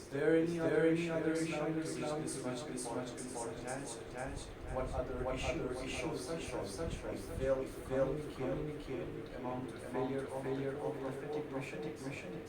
Is there any other Islam to which this much importance is attached? What other issues of such faith fail to communicate among the failure of the prophetic missions?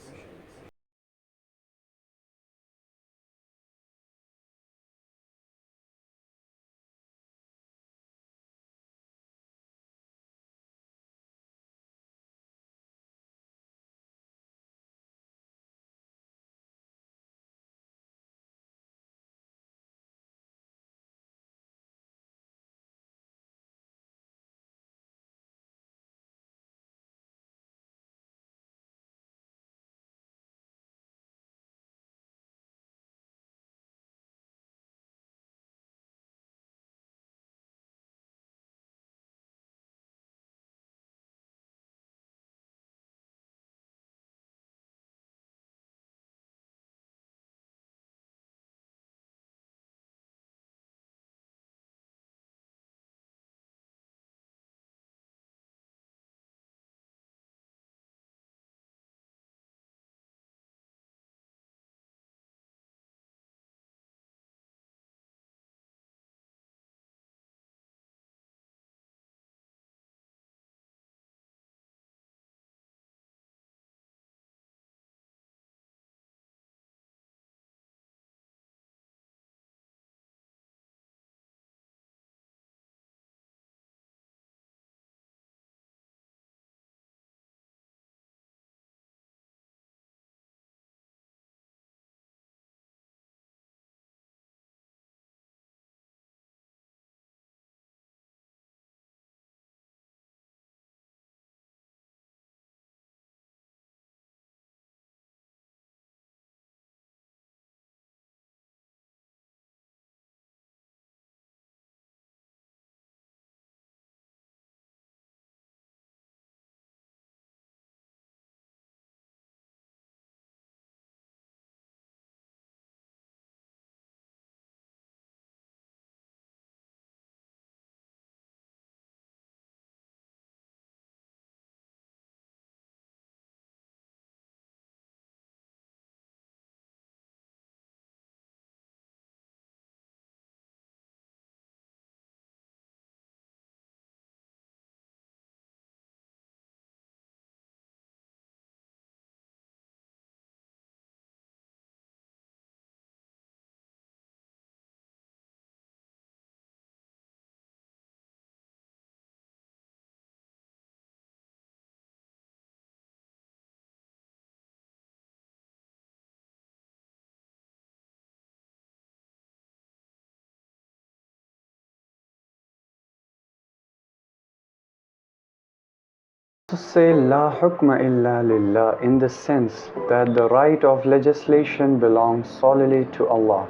To say La hukma illa lillah in the sense that the right of legislation belongs solely to Allah.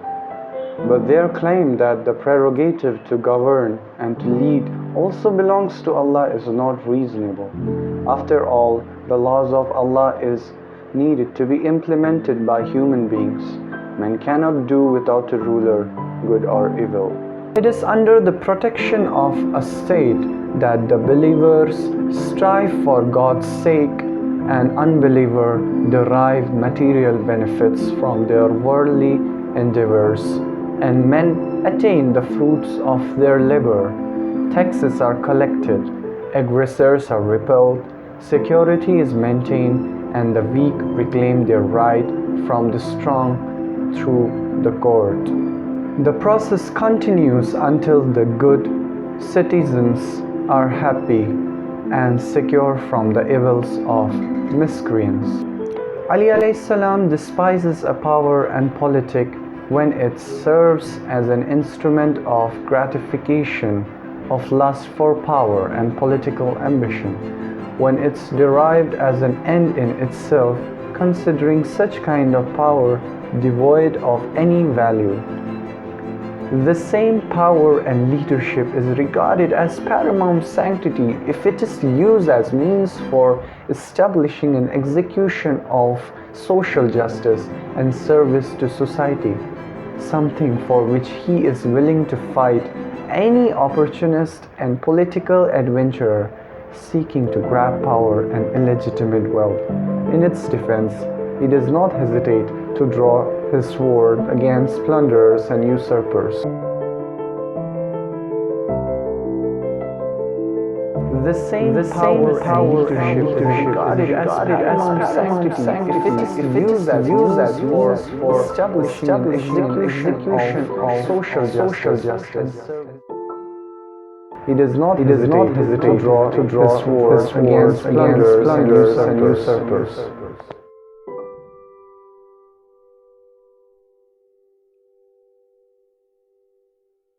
But their claim that the prerogative to govern and to lead also belongs to Allah is not reasonable. After all, the laws of Allah is needed to be implemented by human beings. Man cannot do without a ruler, good or evil. It is under the protection of a state that the believers strive for God's sake and unbelievers derive material benefits from their worldly endeavors, and men attain the fruits of their labor. Taxes are collected, aggressors are repelled, security is maintained, and the weak reclaim their right from the strong through the court. The process continues until the good citizens are happy and secure from the evils of miscreants. Ali alayhi salam despises a power and politic when it serves as an instrument of gratification of lust for power and political ambition, when it's derived as an end in itself, considering such kind of power devoid of any value. The same power and leadership is regarded as paramount sanctity if it is used as means for establishing an execution of social justice and service to society, something for which he is willing to fight any opportunist and political adventurer seeking to grab power and illegitimate wealth. In its defense, he does not hesitate to draw his sword against plunderers and usurpers. The same power and leadership regarded as paramount sanctity if it is used for establishing execution of social justice. He does not hesitate to draw his sword against plunderers and usurpers.